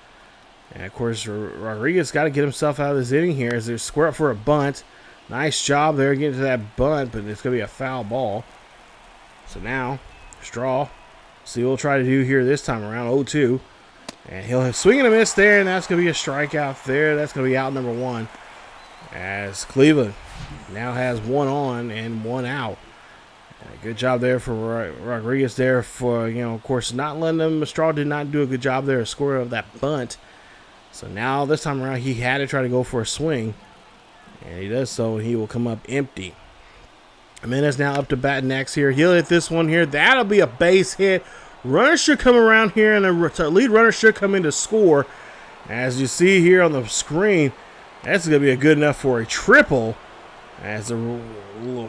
And, of course, Rodriguez got to get himself out of this inning here as they square up for a bunt. Nice job there getting to that bunt, but it's going to be a foul ball. So now, Straw, see what we'll try to do here this time around, 0-2. And he'll swing and a miss there, and that's going to be a strikeout there. That's going to be out number 1. As Cleveland now has 1 on and 1 out. Good job there for Rodriguez there for, of course, not letting them. Straw did not do a good job there of scoring of that bunt. So now this time around he had to try to go for a swing. And he does so, and he will come up empty. Jimenez now up to bat next here. He'll hit this one here. That'll be a base hit. Runner should come around here, and the lead runner should come in to score. As you see here on the screen, that's going to be good enough for a triple. As the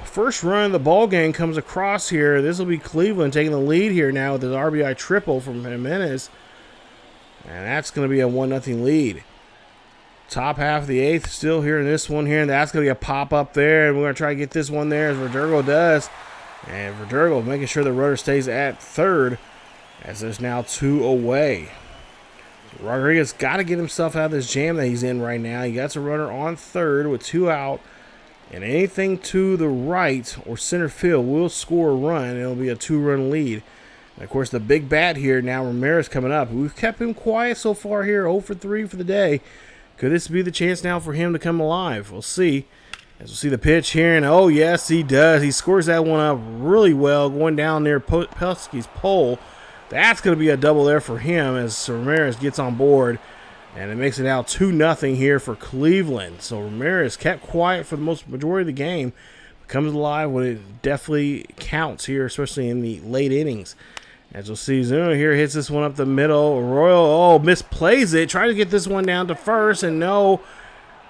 first run of the ball game comes across here, this will be Cleveland taking the lead here now with his RBI triple from Jimenez. And that's going to be a 1-0 lead. Top half of the 8th still here in this one here, and that's going to be a pop-up there, and we're going to try to get this one there as Verdugo does. And Verdugo making sure the runner stays at third as there's now 2 away. So Rodriguez got to get himself out of this jam that he's in right now. He got a runner on third with 2 out, and anything to the right or center field will score a run, and it'll be a 2-run lead. And of course, the big bat here now, Ramirez coming up. We've kept him quiet so far here, 0 for 3 for the day. Could this be the chance now for him to come alive? We'll see. As we'll see the pitch here, and oh yes, he does. He scores that one up really well, going down near Pelski's pole. That's going to be a double there for him as Ramirez gets on board, and it makes it now 2-0 here for Cleveland. So Ramirez kept quiet for the majority of the game, comes alive when it definitely counts here, especially in the late innings. As you'll see, Zuna here hits this one up the middle. Arroyo, misplays it. Trying to get this one down to first, and no,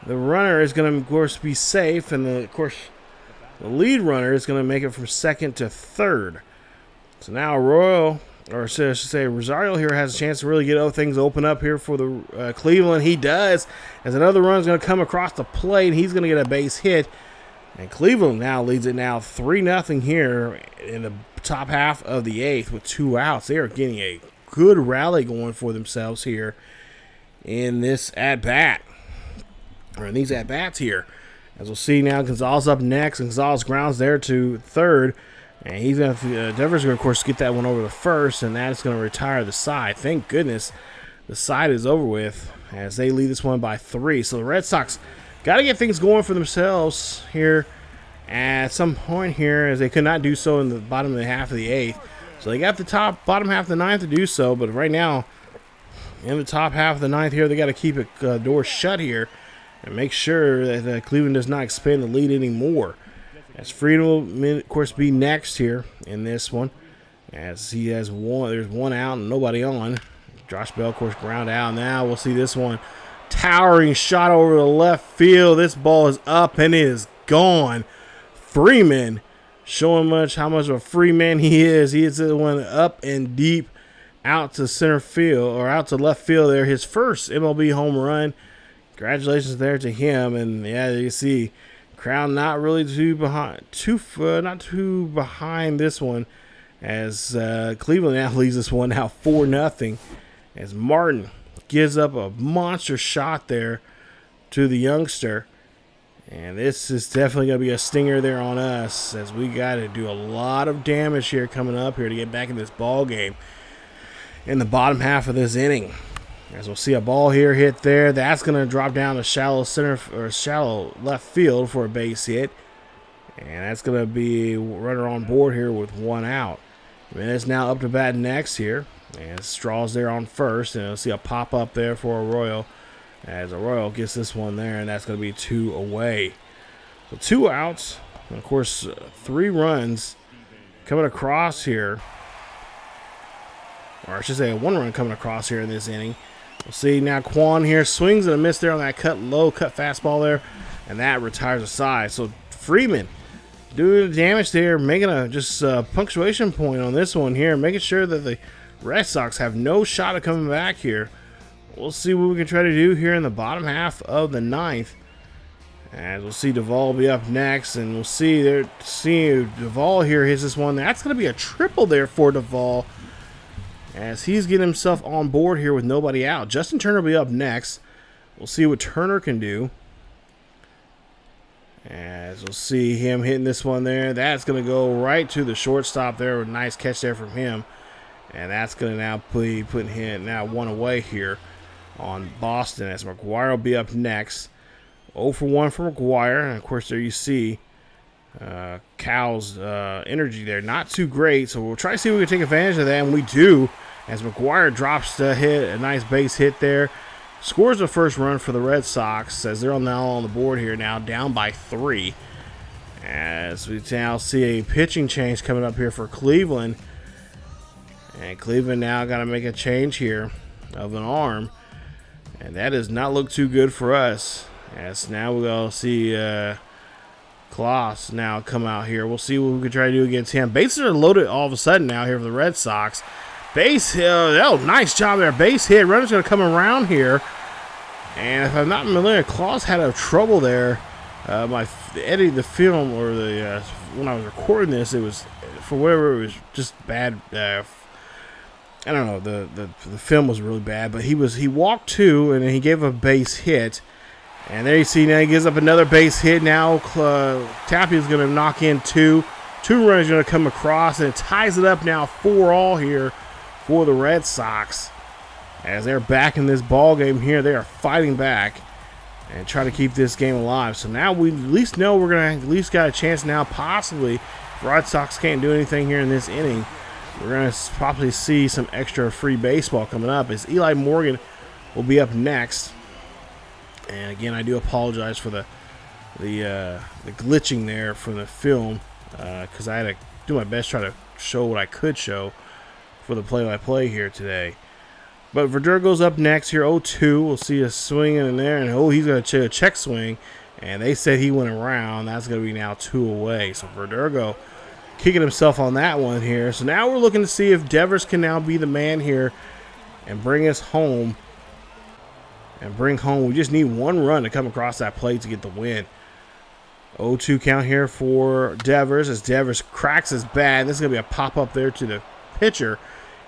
the runner is going to, of course, be safe. And, of course, the lead runner is going to make it from second to third. So now Arroyo, or I should say Rosario here has a chance to really get things open up here for the Cleveland. He does, as another run is going to come across the plate. He's going to get a base hit. And Cleveland now leads it now 3-0 here in the top half of the 8th with 2 outs. They are getting a good rally going for themselves here in this at-bat, or in these at-bats here. As we'll see now, Gonzalez up next. Gonzalez grounds there to third. And he's going to, Devers going to, of course, get that one over to first, and that is going to retire the side. Thank goodness the side is over with as they lead this one by 3. So the Red Sox got to get things going for themselves here at some point here, as they could not do so in the bottom of the half of the 8th. So they got the bottom half of the 9th to do so, but right now, in the top half of the 9th here, they got to keep the door shut here and make sure that Cleveland does not expand the lead anymore. As Friedman will, of course, be next here in this one, as he has there's 1 out and nobody on. Josh Bell, of course, ground out. Now we'll see this one. Towering shot over the left field. This ball is up and it is gone. Freeman showing how much of a free man he is. He hits it one up and deep out to center field, or out to left field there. His first MLB home run. Congratulations there to him. And yeah, you see, crowd not really not too behind this one, as Cleveland now leads this one now 4-0, as Martin gives up a monster shot there to the youngster. And this is definitely going to be a stinger there on us, as we got to do a lot of damage here coming up here to get back in this ball game in the bottom half of this inning. As we'll see a ball here hit there. That's going to drop down to shallow left field for a base hit. And that's going to be runner on board here with 1 out. And it's now up to bat next here. And Straw's there on first. And you'll see a pop up there for Arroyo, as Arroyo gets this one there, and that's going to be 2 away. So 2 outs, and of course 3 runs coming across here, or I should say 1 run coming across here in this inning. We'll see now Quan here swings and a miss there on that low cut fastball there, and that retires aside. So Freeman doing the damage there, making a punctuation point on this one here, making sure that the Red Sox have no shot of coming back here. We'll see what we can try to do here in the bottom half of the 9th. And we'll see Duvall be up next. And we'll see Duvall here hits this one. That's going to be a triple there for Duvall, as he's getting himself on board here with nobody out. Justin Turner will be up next. We'll see what Turner can do. As we'll see him hitting this one there. That's going to go right to the shortstop there. A nice catch there from him. And that's going to now be putting him now 1 away here on Boston, as McGuire will be up next. 0 for 1 for McGuire. And of course, there you see Cal's energy there. Not too great. So we'll try to see if we can take advantage of that. And we do, as McGuire drops the hit, a nice base hit there scores the first run for the Red Sox as they're now on the board here now, down by 3. As we now see a pitching change coming up here for Cleveland. And Cleveland now got to make a change here of an arm. And that does not look too good for us. As now we're going to see Klaus now come out here. We'll see what we can try to do against him. Bases are loaded all of a sudden now here for the Red Sox. Base hit. Oh, nice job there. Base hit. Runner's going to come around here. And if I'm not mistaken, Klaus had a trouble there. Editing the film or the when I was recording this, it was for whatever, it was just bad. I don't know. The film was really bad, but he walked 2 and then he gave a base hit. And there you see now he gives up another base hit. Now Tapia is going to knock in 2. 2 runs are going to come across, and it ties it up now 4-all here for the Red Sox. As they're back in this ball game here, they are fighting back and try to keep this game alive. So now we at least know we're going to at least got a chance now, possibly, if Red Sox can't do anything here in this inning, we're going to probably see some extra free baseball coming up as Eli Morgan will be up next. And again, I do apologize for the glitching there from the film because I had to do my best to try to show what I could show for the play-by-play here today. But Verdugo's up next here, 0-2. We'll see a swing in there, and he's going to check swing. And they said he went around. That's going to be now 2 away. So Verdugo kicking himself on that one here. So now we're looking to see if Devers can now be the man here and bring us home. We just need 1 run to come across that plate to get the win. 0-2 count here for Devers as Devers cracks his bat. This is going to be a pop-up there to the pitcher.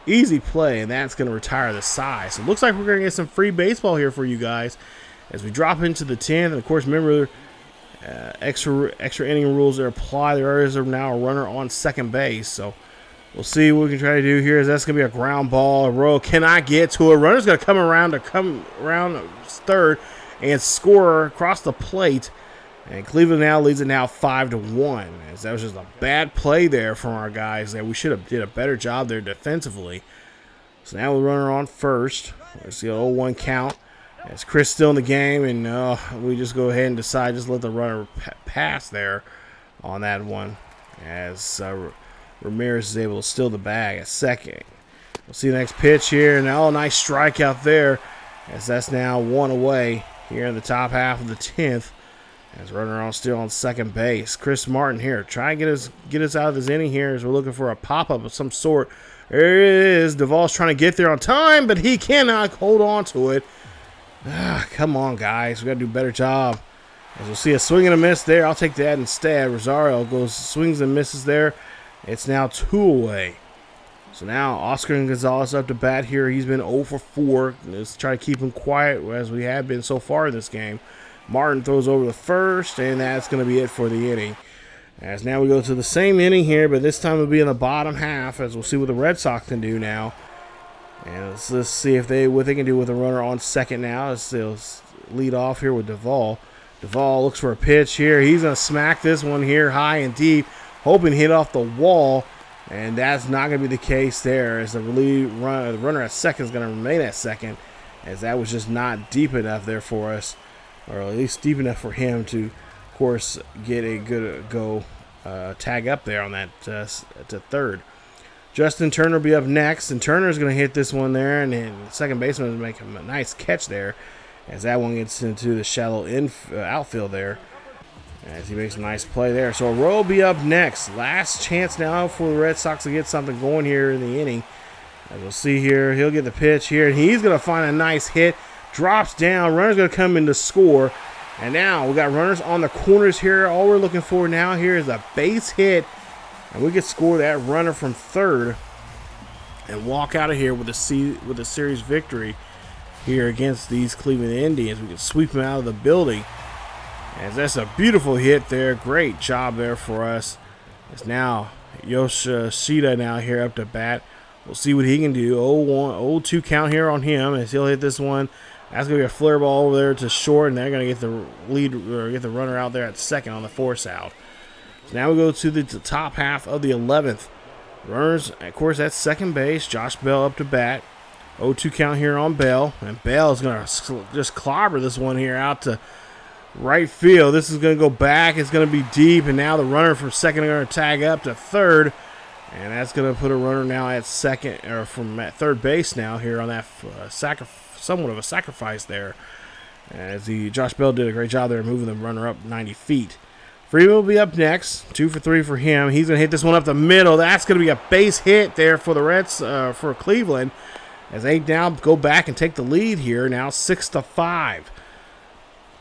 Easy play, and that's going to retire the side. So it looks like we're going to get some free baseball here for you guys as we drop into the 10th. And, of course, remember, extra inning rules are applied. There is now a runner on second base. So we'll see what we can try to do here. That's going to be a ground ball. Rowe cannot get to it. Runner's going to come around third and score across the plate. And Cleveland now leads it now 5-1. As that was just a bad play there from our guys there. We should have did a better job there defensively. So now we're running on first. Let's see an 0-1 count. As Chris still in the game, and we just go ahead and decide just let the runner pass there on that one. As Ramirez is able to steal the bag at second. We'll see the next pitch here, and nice strikeout there. As that's now 1 away here in the top half of the 10th. As runner on still on second base. Chris Martin here. Try and get us out of this inning here as we're looking for a pop-up of some sort. There it is. Duvall's trying to get there on time, but he cannot hold on to it. Come on, guys. We got to do a better job. As we'll see a swing and a miss there. I'll take that instead. Rosario swings and misses there. It's now 2 away. So now Oscar Gonzalez up to bat here. He's been 0 for 4. Let's try to keep him quiet as we have been so far in this game. Martin throws over the first, and that's going to be it for the inning. As now we go to the same inning here, but this time it'll be in the bottom half, as we'll see what the Red Sox can do now. And let's see what they can do with a runner on second now. As they'll lead off here with Duvall. Duvall looks for a pitch here. He's going to smack this one here high and deep, hoping to hit off the wall. And that's not going to be the case there, as the runner at second is going to remain at second, as that was just not deep enough there for us. Or at least deep enough for him to, of course, get a good tag up there on that to third. Justin Turner will be up next, and Turner's going to hit this one there, and then the second baseman is making a nice catch there as that one gets into the shallow outfield there as he makes a nice play there. So Rowe will be up next. Last chance now for the Red Sox to get something going here in the inning. As we'll see here, he'll get the pitch here, and he's going to find a nice hit. Drops down, runner's going to come in to score. And now we got runners on the corners here. All we're looking for now here is a base hit. And we could score that runner from third and walk out of here with a series victory here against these Cleveland Indians. We can sweep them out of the building. As that's a beautiful hit there. Great job there for us. It's now Yoshida now here up to bat. We'll see what he can do. 0-2 count here on him as he'll hit this one. That's going to be a flare ball over there to short, and they're going to get the lead or get the runner out there at second on the force out. So now we go to the top half of the 11th. Runners, of course, that's second base. Josh Bell up to bat. 0-2 count here on Bell. And Bell is going to just clobber this one here out to right field. This is going to go back. It's going to be deep. And now the runner from second is going to tag up to third. And that's going to put a runner now at second, or from at third base now here on that somewhat of a sacrifice there. As Josh Bell did a great job there moving the runner up 90 feet. Freeman will be up next. 2 for 3 for him. He's going to hit this one up the middle. That's going to be a base hit there for the Reds, for Cleveland. As they now go back and take the lead here, now 6-5.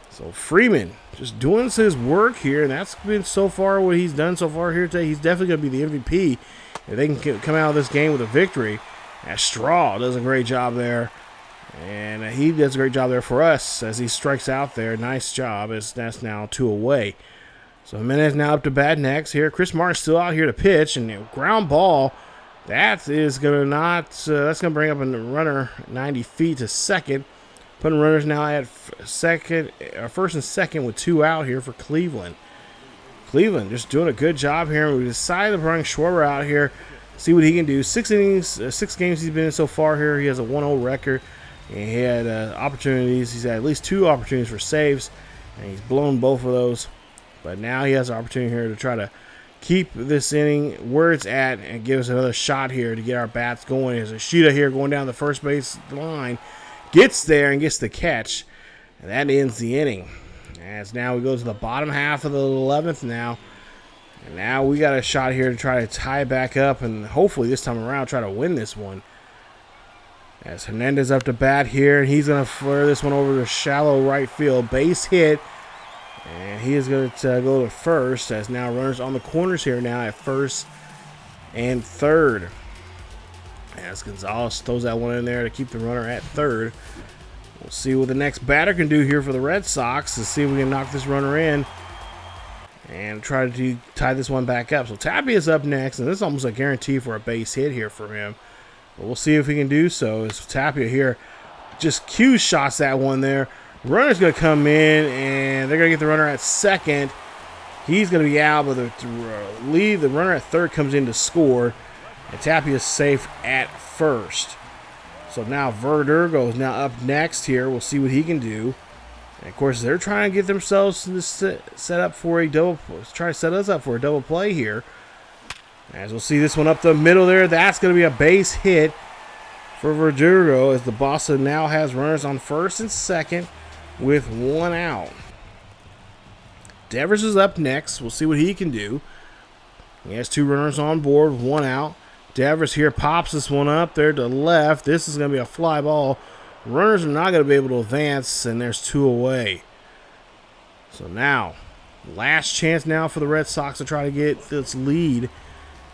So Freeman just doing his work here, and that's been so far what he's done so far here today. He's definitely going to be the MVP if they can come out of this game with a victory. As Straw does a great job there, and he does a great job there for us as he strikes out there. Nice job, as that's now 2 away. So Jimenez now up to bat next here. Chris Martin's still out here to pitch, and ground ball. That is going to that's going to bring up a runner 90 feet to second. Putting runners now at first and second with 2 out here for Cleveland. Cleveland just doing a good job here. We decided to bring Schwarber out here, see what he can do. 6 innings, 6 games he's been in so far here. He has a 1-0 record. And he had opportunities. He's had at least 2 opportunities for saves, and he's blown both of those. But now he has an opportunity here to try to keep this inning where it's at and give us another shot here to get our bats going. There's Ishida here going down the first base line. Gets there and gets the catch, and that ends the inning. As now we go to the bottom half of the 11th now. And now we got a shot here to try to tie it back up and hopefully this time around try to win this one. As Hernandez up to bat here, and he's going to flare this one over to shallow right field. Base hit, and he is going to go to first as now runners on the corners here now at first and third. As Gonzalez throws that one in there to keep the runner at third. We'll see what the next batter can do here for the Red Sox to see if we can knock this runner in and try to tie this one back up. So Tapia is up next, and this is almost a guarantee for a base hit here for him. But we'll see if he can do so. As Tapia here just cue shots that one there. Runner's going to come in, and they're going to get the runner at second. He's going to be out, but the runner at third comes in to score. And Tapia is safe at first. So now Verdugo is now up next here. We'll see what he can do. And of course, they're trying to get themselves set up for a double. Try to set us up for a double play here. As we'll see this one up the middle there. That's going to be a base hit for Verdugo as the Boston now has runners on first and second with 1 out. Devers is up next. We'll see what he can do. He has 2 runners on board, 1 out. Devers here pops this one up there to left. This is going to be a fly ball. Runners are not going to be able to advance, and there's 2 away. So now, last chance now for the Red Sox to try to get this lead,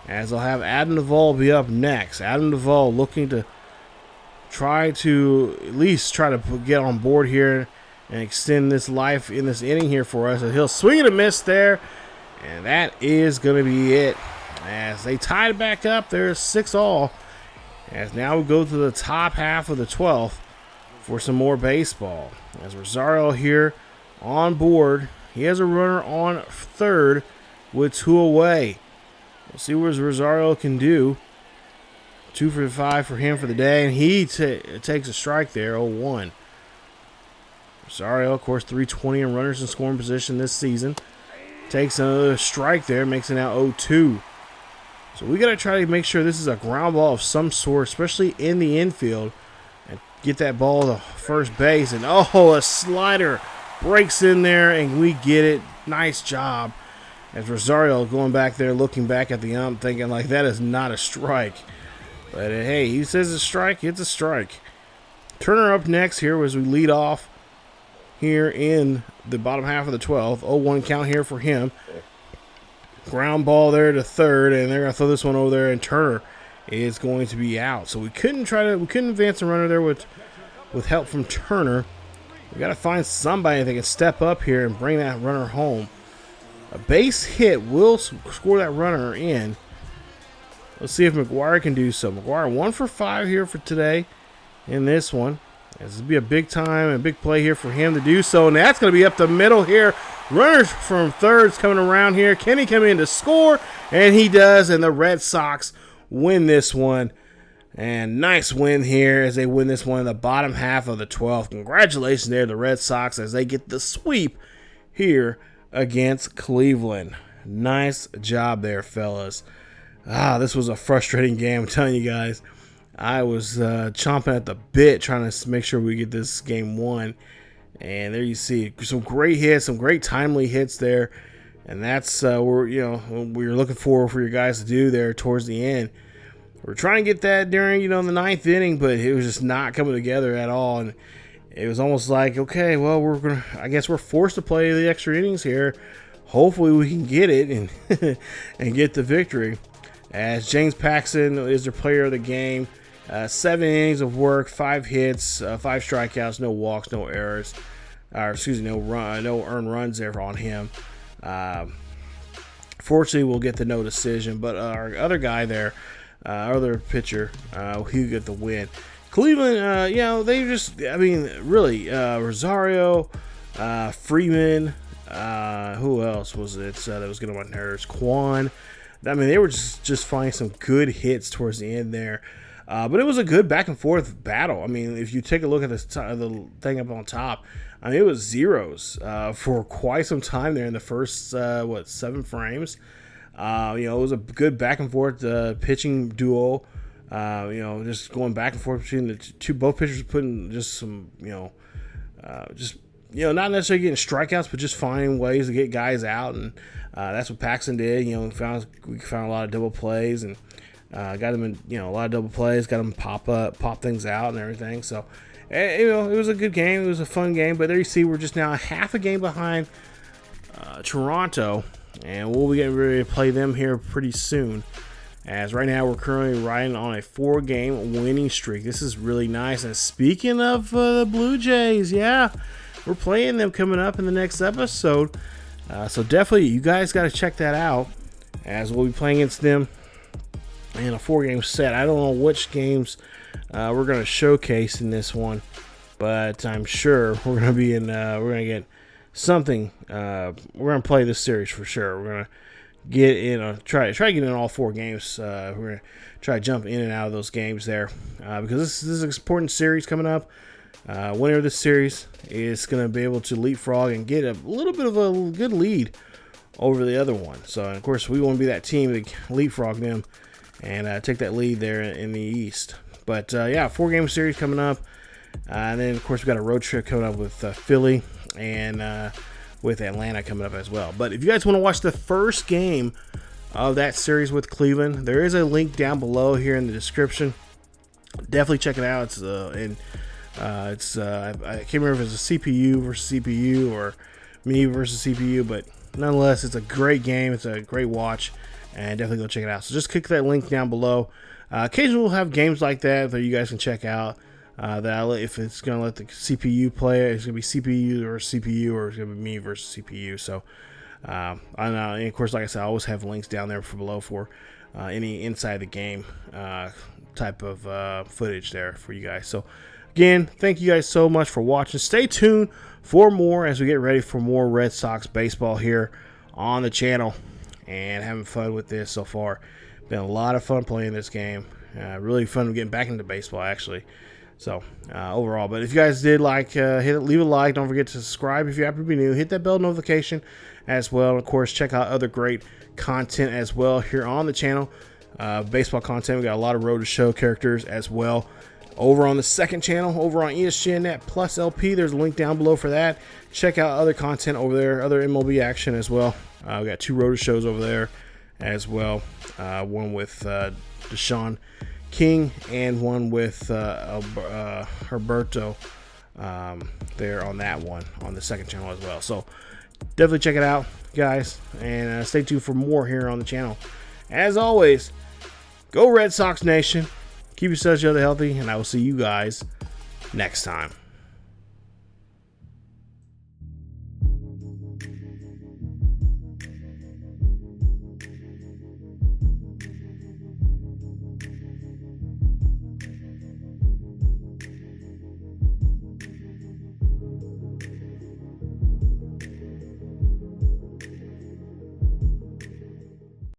as they'll have Adam Duvall be up next. Adam Duvall looking to try to at least try to get on board here and extend this life in this inning here for us. And he'll swing and a miss there, and that is going to be it. As they tied back up, there's 6-all. As now we go to the top half of the 12th for some more baseball. As Rosario here on board, he has a runner on third with 2 away. We'll see what Rosario can do. 2 for 5 for him for the day, and he takes a strike there, 0-1. Rosario, of course, 320 in runners in scoring position this season. Takes another strike there, makes it now 0-2. So we got to try to make sure this is a ground ball of some sort, especially in the infield, and get that ball to first base. And oh, a slider breaks in there, and we get it. Nice job. As Rosario going back there, looking back at the ump, thinking like that is not a strike. But hey, he says a strike, it's a strike. Turner up next here as we lead off here in the bottom half of the 12th. 0-1 count here for him. Ground ball there to third, and they're going to throw this one over there, and Turner is going to be out. So we couldn't advance the runner there with help from Turner. We got to find somebody that can step up here and bring that runner home. A base hit will score that runner in. Let's see if McGuire can do so. McGuire 1 for 5 here for today in this one. This will be a big time and big play here for him to do so. And that's going to be up the middle here. Runners from thirds coming around here. Kenny coming in to score, and he does. And the Red Sox win this one. And nice win here as they win this one in the bottom half of the 12th. Congratulations there to the Red Sox as they get the sweep here against Cleveland. Nice job there, fellas. This was a frustrating game. I'm telling you guys, I was chomping at the bit trying to make sure we get this game won. And there you see some great hits, some great timely hits there. And that's what we're looking for your guys to do there towards the end. We're trying to get that during, the ninth inning, but it was just not coming together at all. And it was almost like, okay, well, I guess we're forced to play the extra innings here. Hopefully we can get it and and get the victory. As James Paxton is the player of the game. 7 innings of work, 5 hits, 5 strikeouts, no walks, no errors. No earned runs there on him. Fortunately, we'll get the no decision. But our other guy there, other pitcher, he get the win. Cleveland, they just, really, Rosario, Freeman, who else was it that was getting on my nerves? Quan. They were just finding some good hits towards the end there. But it was a good back and forth battle. If you take a look at the thing up on top, it was zeros for quite some time there in the first 7 frames. It was a good back and forth pitching duo. Just going back and forth between the two. Both pitchers putting just some, not necessarily getting strikeouts, but just finding ways to get guys out, and that's what Paxton did. We found a lot of double plays and got them in, a lot of double plays, got them pop things out and everything. So, it was a good game. It was a fun game. But there you see, we're just now half a game behind Toronto, and we'll be getting ready to play them here pretty soon. As right now we're currently riding on a 4-game winning streak. This is really nice. And speaking of the Blue Jays, we're playing them coming up in the next episode. So definitely, you guys got to check that out, as we'll be playing against them in a 4-game set. I don't know which games we're going to showcase in this one, but I'm sure we're going to be we're going to get something. We're going to play this series for sure. We're going to get in, try to get in all 4 games. We're going to try to jump in and out of those games there, because this is an important series coming up. Winner of this series is going to be able to leapfrog and get a little bit of a good lead over the other one. So, of course, we want to be that team to leapfrog them and take that lead there in the East. But, 4-game series coming up. And then, of course, we got a road trip coming up with Philly and with Atlanta coming up as well. But if you guys want to watch the first game of that series with Cleveland, there is a link down below here in the description. Definitely check it out. I can't remember if it's a CPU versus CPU or me versus CPU, but nonetheless, it's a great game. It's a great watch, and definitely go check it out. So just click that link down below. Occasionally we'll have games like that you guys can check out. If it's going to let the CPU play, it's going to be CPU versus CPU, or it's going to be me versus CPU. So, and of course, like I said, I always have links down there below for any inside the game type of footage there for you guys. So, again, thank you guys so much for watching. Stay tuned for more as we get ready for more Red Sox baseball here on the channel, and having fun with this so far. Been a lot of fun playing this game. Really fun getting back into baseball, actually. So, overall, but if you guys did like, leave a like. Don't forget to subscribe if you happen to be new. Hit that bell notification as well. And of course, check out other great content as well here on the channel. Baseball content. We got a lot of Road to Show characters as well. Over on the second channel, over on ESGNet plus LP, there's a link down below for that. Check out other content over there, other MLB action as well. We got 2 Road to Shows over there as well. One with Deshaun King and one with Herberto there on that one on the second channel as well. So definitely check it out, guys, and stay tuned for more here on the channel. As always, go Red Sox Nation. Keep yourselves healthy, and I will see you guys next time.